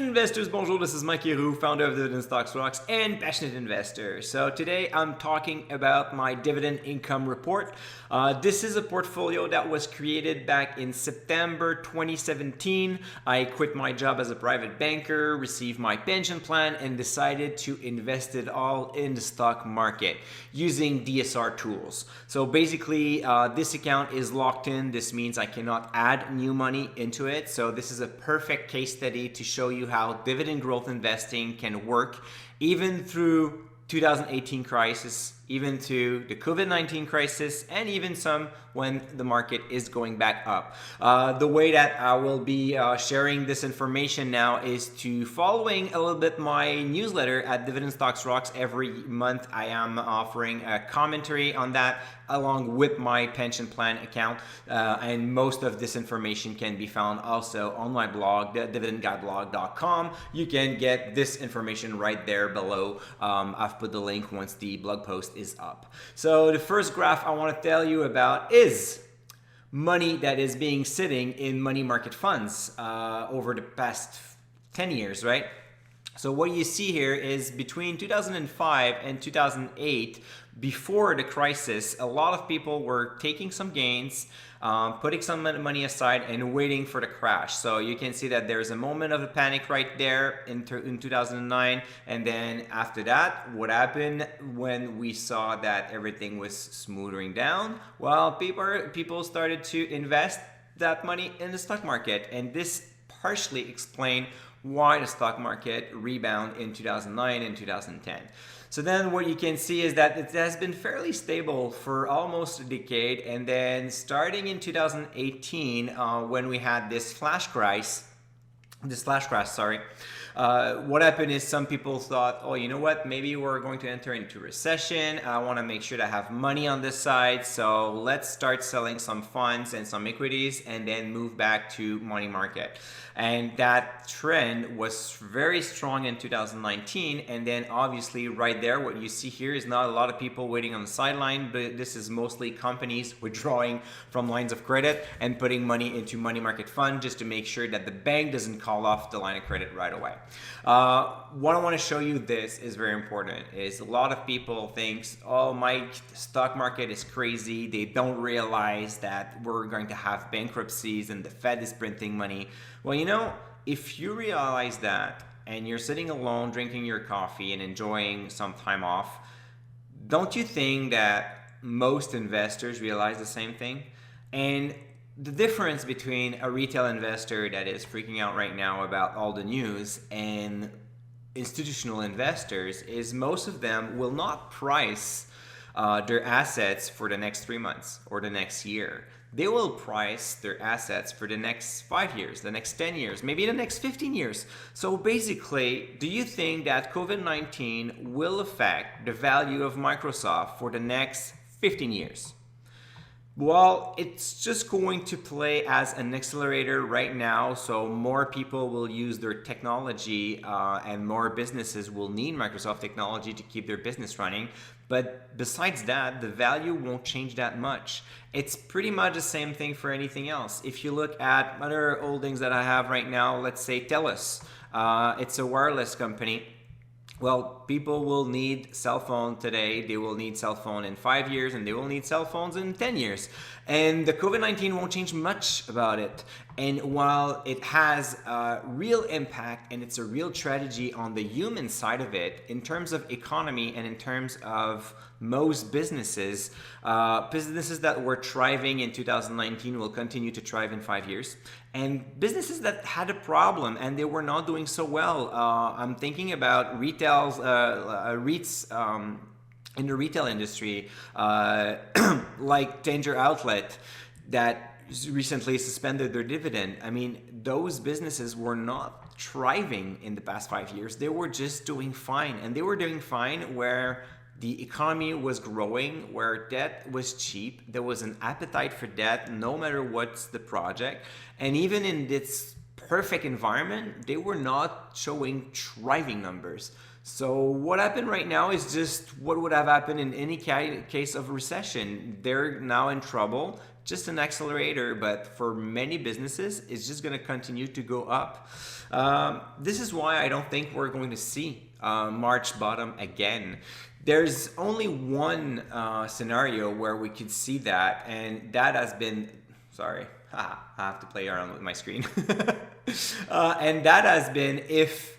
Dividend investors, bonjour, this is Mike Héroux, founder of Dividend Stocks and passionate investor. So today I'm talking about my dividend income report. This is a portfolio that was created back in September 2017. I quit my job as a private banker, received my pension plan, and decided to invest it all in the stock market using DSR tools. So basically, this account is locked in. This means I cannot add new money into it. So this is a perfect case study to show you how dividend growth investing can work even through 2018 crisis, even to the COVID-19 crisis, and even some when the market is going back up. The way that I will be sharing this information now is to following a little bit my newsletter at Dividend Stocks Rocks. Every month I am offering a commentary on that along with my pension plan account, and most of this information can be found also on my blog, dividendguyblog.com. You can get this information right there below. I've put the link once the blog post is up. So the first graph I want to tell you about is money that is being sitting in money market funds over the past 10 years, right? So what you see here is between 2005 and 2008, before the crisis, a lot of people were taking some gains, putting some money aside and waiting for the crash. So you can see that there's a moment of a panic right there in 2009. And then after that, what happened when we saw that everything was smoothing down? Well, people started to invest that money in the stock market. And this partially explained why the stock market rebounded in 2009 and 2010. So then what you can see is that it has been fairly stable for almost a decade, and then starting in 2018 when we had this flash crash, what happened is some people thought, oh, you know what, maybe we're going to enter into recession. I want to make sure to have money on this side, so let's start selling some funds and some equities and then move back to money market. And that trend was very strong in 2019, and then obviously right there what you see here is not a lot of people waiting on the sideline, but this is mostly companies withdrawing from lines of credit and putting money into money market fund just to make sure that the bank doesn't call off the line of credit right away. What I want to show you this is very important, is a lot of people think, oh, Mike, the stock market is crazy. They don't realize that we're going to have bankruptcies and the Fed is printing money. Well, you know, if you realize that and you're sitting alone drinking your coffee and enjoying some time off, don't you think that most investors realize the same thing? And the difference between a retail investor that is freaking out right now about all the news and institutional investors is most of them will not price their assets for the next 3 months or the next year. They will price their assets for the next 5 years, the next 10 years, maybe the next 15 years. So basically, do you think that COVID-19 will affect the value of Microsoft for the next 15 years? Well, it's just going to play as an accelerator right now, so more people will use their technology and more businesses will need Microsoft technology to keep their business running. But besides that, the value won't change that much. It's pretty much the same thing for anything else. If you look at other holdings that I have right now, let's say TELUS, it's a wireless company. Well, people will need cell phone today, they will need cell phone in 5 years, and they will need cell phones in 10 years. And the COVID-19 won't change much about it. And while it has a real impact and it's a real tragedy on the human side of it, in terms of economy and in terms of most businesses that were thriving in 2019 will continue to thrive in 5 years. And businesses that had a problem and they were not doing so well, I'm thinking about REITs in the retail industry, like Danger Outlet, that recently suspended their dividend. I mean, those businesses were not thriving in the past 5 years. They were just doing fine, and they were doing fine where the economy was growing, where debt was cheap. There was an appetite for debt no matter what's the project. And even in this perfect environment, they were not showing thriving numbers. So what happened right now is just what would have happened in any case of recession. They're now in trouble. just an accelerator, but for many businesses, it's just going to continue to go up. This is why I don't think we're going to see March bottom again. There's only one scenario where we could see that, and that has been, sorry, I have to play around with my screen. And that has been if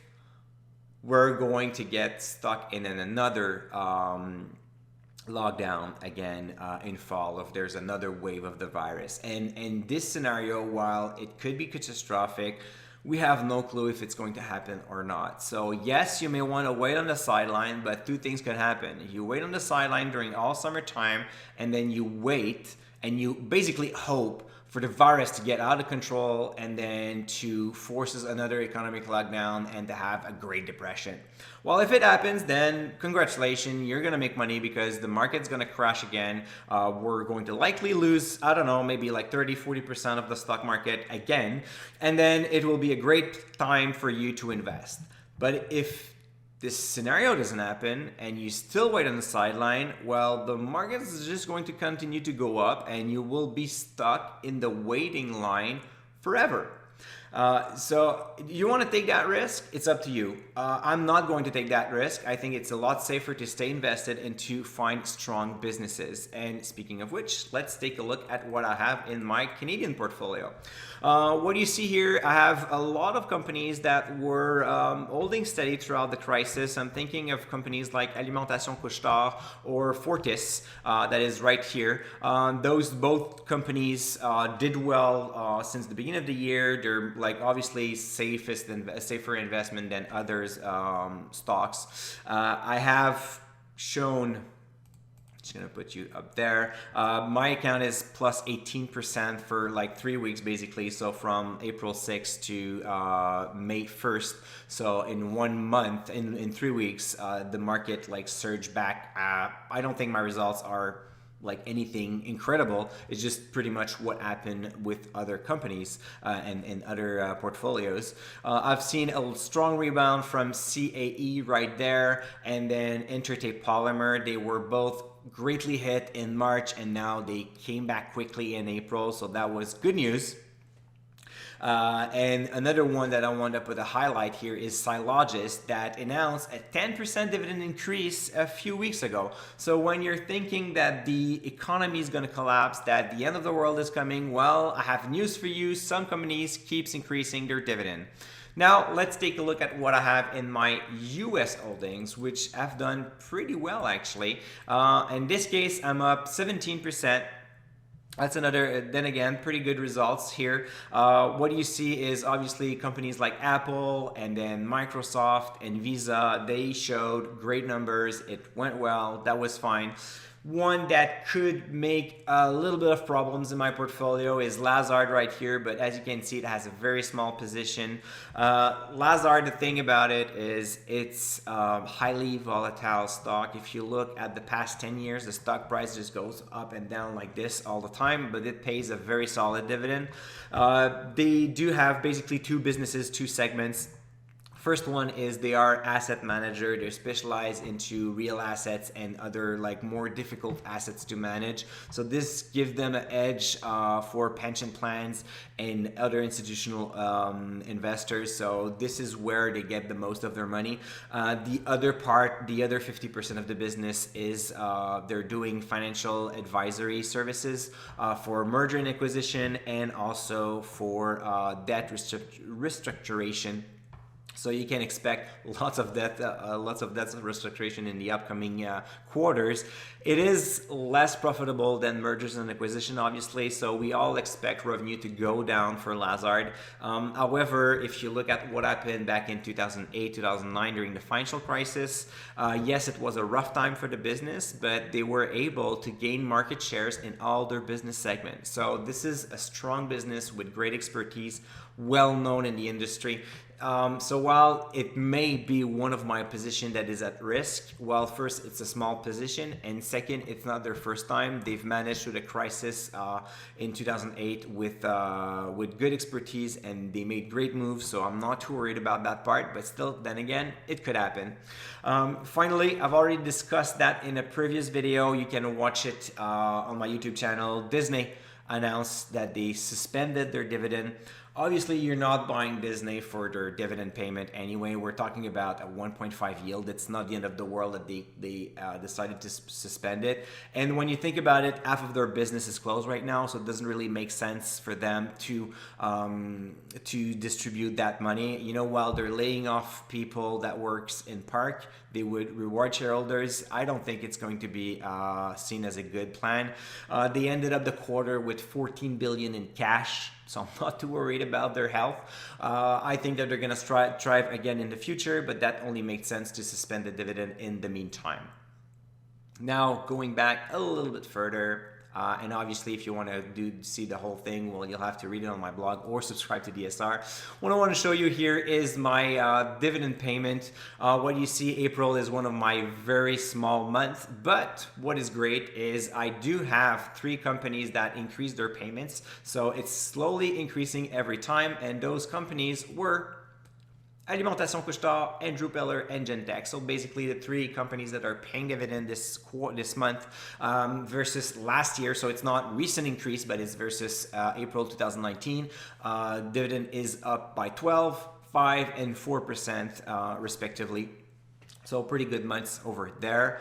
we're going to get stuck in another lockdown again in fall, if there's another wave of the virus. And in this scenario, while it could be catastrophic, we have no clue if it's going to happen or not. So yes, you may want to wait on the sideline, but two things could happen. You wait on the sideline during all summertime, and then you wait and you basically hope for the virus to get out of control and then to forces another economic lockdown and to have a Great Depression. Well, if it happens, then congratulations, you're gonna make money because the market's gonna crash again. We're going to likely lose, I don't know, maybe like 30-40% of the stock market again, and then it will be a great time for you to invest. But if this scenario doesn't happen and you still wait on the sideline, well, the market is just going to continue to go up and you will be stuck in the waiting line forever. So you want to take that risk? It's up to you. I'm not going to take that risk. I think it's a lot safer to stay invested and to find strong businesses. And speaking of which, let's take a look at what I have in my Canadian portfolio. What do you see here? I have a lot of companies that were holding steady throughout the crisis. I'm thinking of companies like Alimentation Couche-Tard or Fortis, that is right here. Those both companies did well since the beginning of the year. They're like obviously safer investment than others stocks. I have shown, just gonna put you up there. My account is plus 18% for like 3 weeks basically. So from April 6th to May 1st. So in 1 month, in 3 weeks, the market like surged back. I don't think my results are like anything incredible. It's just pretty much what happened with other companies and other portfolios. I've seen a strong rebound from CAE right there, and then Intertape Polymer. They were both greatly hit in March, and now they came back quickly in April, so that was good news. And another one that I want to put a highlight here is Sylogist, that announced a 10% dividend increase a few weeks ago. So when you're thinking that the economy is going to collapse, that the end of the world is coming, well, I have news for you. Some companies keeps increasing their dividend. Now, let's take a look at what I have in my US holdings, which have done pretty well actually. In this case, I'm up 17%. That's another, then again, pretty good results here. What you see is obviously companies like Apple and then Microsoft and Visa. They showed great numbers. It went well. That was fine. One that could make a little bit of problems in my portfolio is Lazard right here, but as you can see, it has a very small position. Lazard, the thing about it is it's a highly volatile stock. If you look at the past 10 years, the stock price just goes up and down like this all the time, but it pays a very solid dividend. They do have basically two businesses, two segments. First one is they are asset manager. They're specialized into real assets and other like more difficult assets to manage. So this gives them an edge for pension plans and other institutional investors. So this is where they get the most of their money. The other part, the other 50% of the business is they're doing financial advisory services for merger and acquisition and also for debt restructuration. So you can expect lots of debt restructuration in the upcoming quarters. It is less profitable than mergers and acquisition, obviously. So we all expect revenue to go down for Lazard. However, if you look at what happened back in 2008, 2009 during the financial crisis, yes, it was a rough time for the business, but they were able to gain market shares in all their business segments. So this is a strong business with great expertise, well known in the industry. So while it may be one of my position that is at risk, well, first, it's a small position, and second, it's not their first time. They've managed through the crisis in 2008 with good expertise, and they made great moves, so I'm not too worried about that part, but still, then again, it could happen. Finally, I've already discussed that in a previous video. You can watch it on my YouTube channel, Disney. announced that they suspended their dividend. Obviously, you're not buying Disney for their dividend payment anyway. We're talking about a 1.5 yield. It's not the end of the world that they decided to suspend it. And when you think about it, half of their business is closed right now, so it doesn't really make sense for them to distribute that money. You know, while they're laying off people that works in park, they would reward shareholders. I don't think it's going to be seen as a good plan. They ended up the quarter with 14 billion in cash, so I'm not too worried about their health. I think that they're going to thrive again in the future, but that only makes sense to suspend the dividend in the meantime. Now, going back a little bit further, and obviously if you want to see the whole thing, well, you'll have to read it on my blog or subscribe to DSR. What I want to show you here is my dividend payment. What you see, April is one of my very small months, but what is great is I do have 3 companies that increase their payments, so it's slowly increasing every time, and those companies were Alimentation Couche-Tard, Andrew Peller, and Gentex. So basically the 3 companies that are paying dividend this month versus last year. So it's not recent increase, but it's versus April 2019. Dividend is up by 12, 5, and 4% respectively. So pretty good months over there.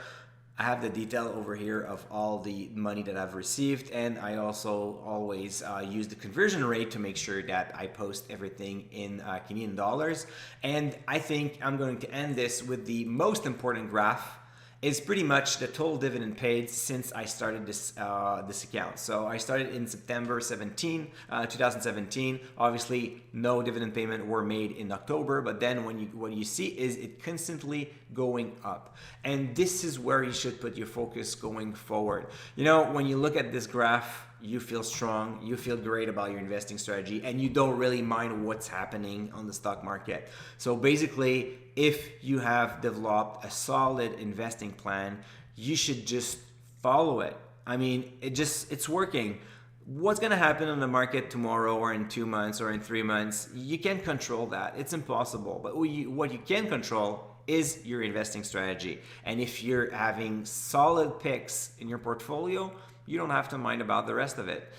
I have the detail over here of all the money that I've received, and I also always use the conversion rate to make sure that I post everything in Canadian dollars. And I think I'm going to end this with the most important graph. Is pretty much the total dividend paid since I started this account. So I started in September 2017. Obviously, no dividend payment were made in October, but then what you see is it constantly going up. And this is where you should put your focus going forward. You know, when you look at this graph, you feel strong, you feel great about your investing strategy, and you don't really mind what's happening on the stock market. So basically, if you have developed a solid investing plan, you should just follow it. I mean, it's working. What's going to happen on the market tomorrow or in 2 months or in 3 months, you can't control that. It's impossible. But what you can control is your investing strategy. And if you're having solid picks in your portfolio, you don't have to mind about the rest of it.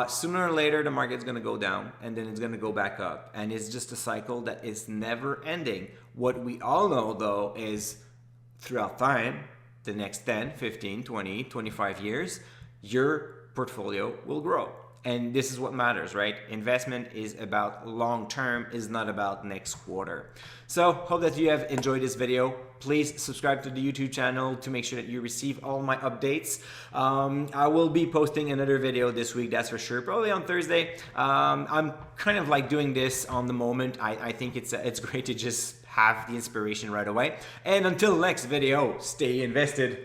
Sooner or later, the market's going to go down and then it's going to go back up. And it's just a cycle that is never ending. What we all know, though, is throughout time, the next 10, 15, 20, 25 years, your portfolio will grow. And this is what matters, right? Investment is about long term, is not about next quarter. So hope that you have enjoyed this video. Please subscribe to the YouTube channel to make sure that you receive all my updates. I will be posting another video this week, that's for sure, probably on Thursday. I'm kind of like doing this on the moment. I think it's great to just have the inspiration right away. And until the next video, stay invested.